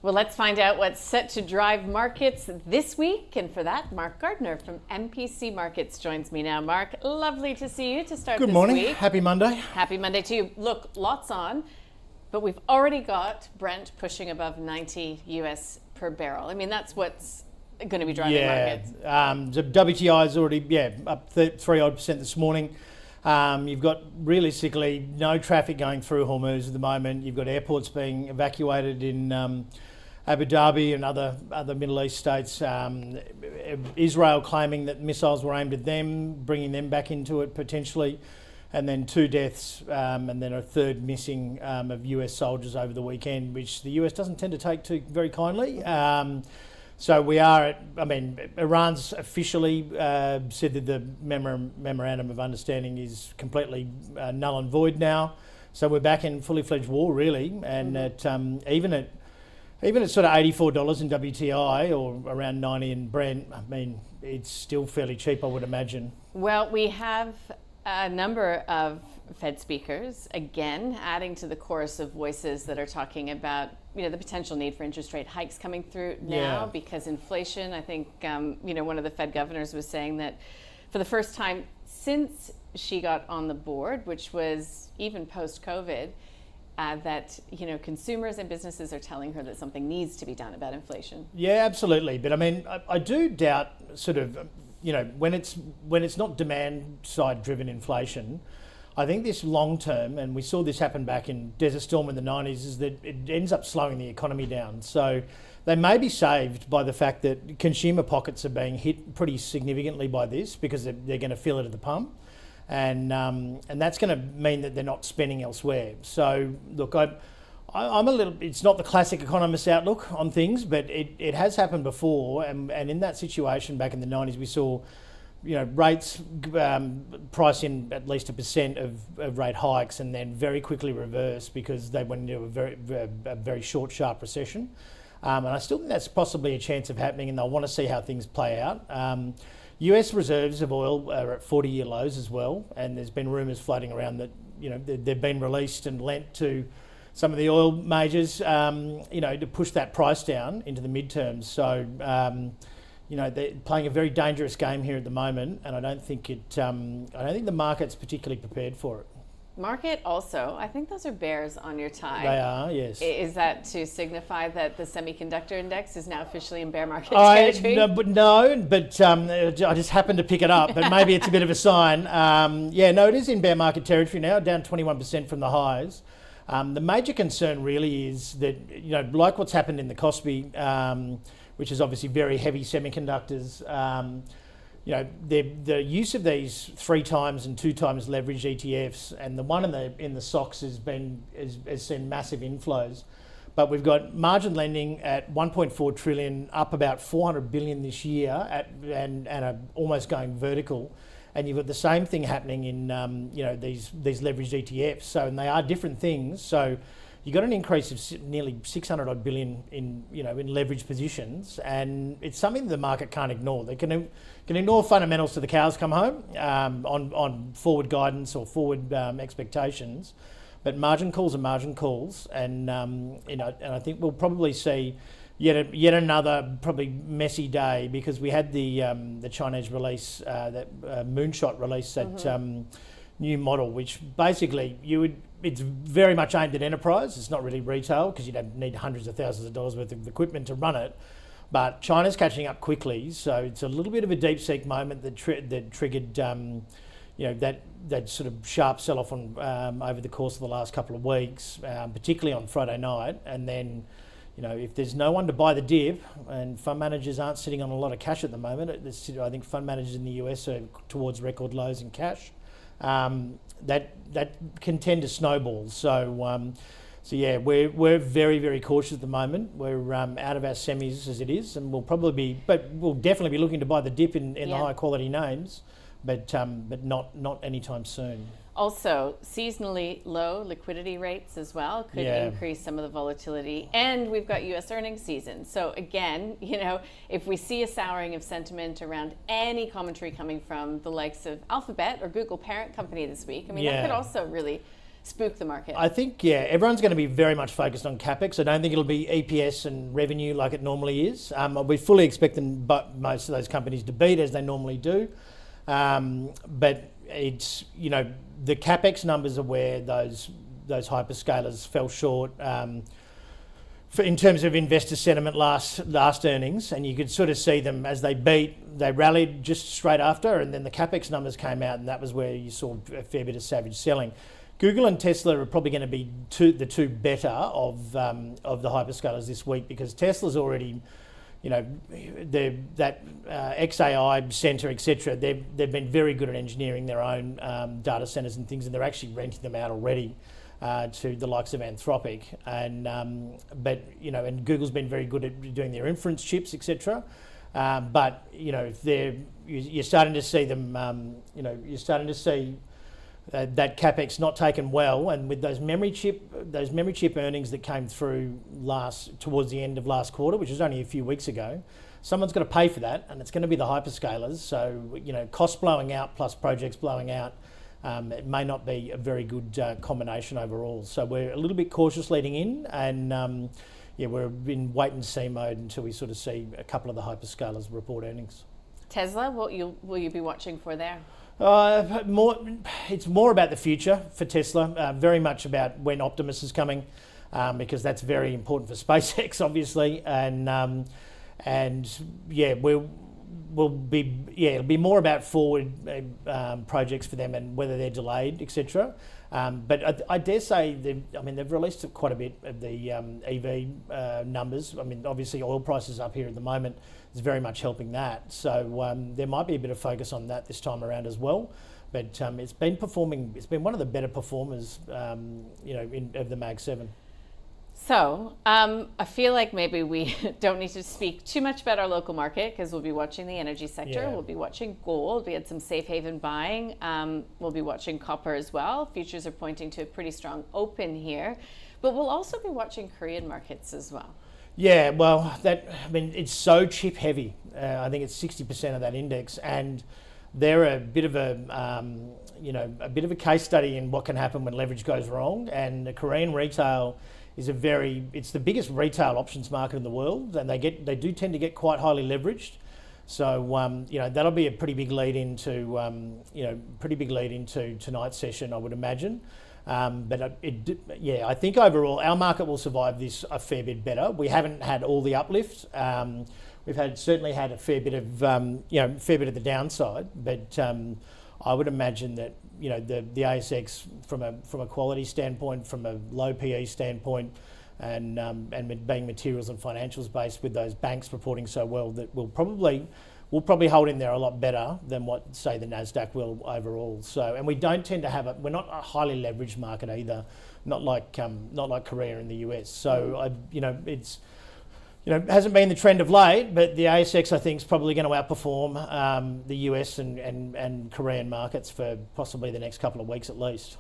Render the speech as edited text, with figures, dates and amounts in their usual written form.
Well, let's find out what's set to drive markets this week. And for that, Mark Gardner from MPC Markets joins me now. Mark, lovely to see you to start this week. Good morning. Happy Monday. Happy Monday to you. Look, lots on, but we've already got Brent pushing above 90 US per barrel. I mean, that's what's going to be driving markets. The WTI is already up 3% this morning. You've got realistically no traffic going through Hormuz at the moment. You've got airports being evacuated in Abu Dhabi and other Middle East states. Israel claiming that missiles were aimed at them, bringing them back into it potentially. And then 2 deaths and then a third missing of US soldiers over the weekend, which the US doesn't tend to take to very kindly. So we are Iran's officially said that the memorandum of understanding is completely null and void now. So we're back in fully fledged war, really. And even at sort of $84 in WTI or around 90 in Brent, I mean, it's still fairly cheap, I would imagine. Well, we have a number of Fed speakers, again, adding to the chorus of voices that are talking about, the potential need for interest rate hikes coming through now because inflation. I think, one of the Fed governors was saying that for the first time since she got on the board, which was even post-COVID, that consumers and businesses are telling her that something needs to be done about inflation. Yeah, absolutely. But I mean, I do doubt sort of, when it's not demand side driven inflation. I think this long term, and we saw this happen back in Desert Storm in the 90s, is that it ends up slowing the economy down. So they may be saved by the fact that consumer pockets are being hit pretty significantly by this because they're going to feel it at the pump. And that's going to mean that they're not spending elsewhere. So look, I'm a little. It's not the classic economist outlook on things, but it has happened before. And in that situation back in the 90s, we saw, rates price in at least 1% of rate hikes, and then very quickly reverse because they went into a very short, sharp recession. And I still think that's possibly a chance of happening, and they'll want to see how things play out. US reserves of oil are at 40-year lows as well, and there's been rumours floating around that they've been released and lent to some of the oil majors, to push that price down into the midterms. So, they're playing a very dangerous game here at the moment, and I don't think the market's particularly prepared for it. Market also, I think those are bears on your tie. They are, yes. Is that to signify that the Semiconductor Index is now officially in bear market territory? I just happened to pick it up, but maybe it's a bit of a sign. It is in bear market territory now, down 21% from the highs. The major concern really is that, like what's happened in the Kospi, which is obviously very heavy semiconductors, the use of these 3 times and 2 times leveraged ETFs, and the one in the SOX has seen massive inflows. But we've got margin lending at 1.4 trillion, up about 400 billion this year, and almost going vertical. And you've got the same thing happening in these leveraged ETFs. So, and they are different things. So you got an increase of nearly 600 odd billion in leveraged positions, and it's something that the market can't ignore. They can ignore fundamentals till the cows come home on forward guidance or forward expectations, but margin calls are margin calls, and and I think we'll probably see yet another probably messy day because we had the Chinese release, that Moonshot release, that new model, which basically it's very much aimed at enterprise. It's not really retail because you'd need hundreds of thousands of dollars worth of equipment to run it. But China's catching up quickly, so it's a little bit of a deep seek moment that triggered that sort of sharp sell-off on over the course of the last couple of weeks, particularly on Friday night. And then, if there's no one to buy the dip, and fund managers aren't sitting on a lot of cash at the moment, I think fund managers in the US are towards record lows in cash. That can tend to snowball. So we're very, very cautious at the moment. We're out of our semis as it is, and we'll definitely be looking to buy the dip in the high quality names, but not anytime soon. Also, seasonally low liquidity rates as well could increase some of the volatility. And we've got U.S. earnings season. So again, if we see a souring of sentiment around any commentary coming from the likes of Alphabet or Google parent company this week, that could also really spook the market? I think, everyone's going to be very much focused on CapEx. I don't think it'll be EPS and revenue like it normally is. We fully expect them, but most of those companies to beat as they normally do. But it's, the CapEx numbers are where those hyperscalers fell short in terms of investor sentiment last earnings, and you could sort of see them as they rallied just straight after, and then the CapEx numbers came out, and that was where you saw a fair bit of savage selling. Google and Tesla are probably going to be the two better of the hyperscalers this week, because Tesla's already, that XAI center, etc. They've been very good at engineering their own data centers and things, and they're actually renting them out already to the likes of Anthropic, and Google's been very good at doing their inference chips, etc. But you're starting to see them, that CapEx not taken well, and with those memory chip earnings that came through towards the end of last quarter, which was only a few weeks ago, someone's got to pay for that, and it's going to be the hyperscalers. So costs blowing out plus projects blowing out. It may not be a very good combination overall. So we're a little bit cautious leading in, and we're in wait and see mode until we sort of see a couple of the hyperscalers report earnings. Tesla, what will you be watching for there? It's more about the future for Tesla. Very much about when Optimus is coming, because that's very important for SpaceX, obviously, it'll be more about forward projects for them and whether they're delayed, etc. But I dare say they've released quite a bit of the EV numbers. I mean, obviously oil prices up here at the moment is very much helping that. So there might be a bit of focus on that this time around as well. But it's been performing. It's been one of the better performers, of the Mag 7. So I feel like maybe we don't need to speak too much about our local market, because we'll be watching the energy sector. Yeah. We'll be watching gold. We had some safe haven buying. We'll be watching copper as well. Futures are pointing to a pretty strong open here, but we'll also be watching Korean markets as well. Yeah, well, it's so chip heavy. I think it's 60% of that index, and they're a bit of a case study in what can happen when leverage goes wrong. And the Korean retail is it's the biggest retail options market in the world, and they do tend to get quite highly leveraged. So that'll be a pretty big lead into tonight's session, I would imagine. I think overall our market will survive this a fair bit better. We haven't had all the uplift. We've certainly had a fair bit of the downside, but I would imagine that the ASX from a quality standpoint, from a low PE standpoint, and being materials and financials based, with those banks reporting so well, that we'll probably hold in there a lot better than what, say, the Nasdaq will overall. So, and we don't tend to we're not a highly leveraged market either, not like Korea and the US. So it hasn't been the trend of late, but the ASX, I think, is probably going to outperform the US and Korean markets for possibly the next couple of weeks at least.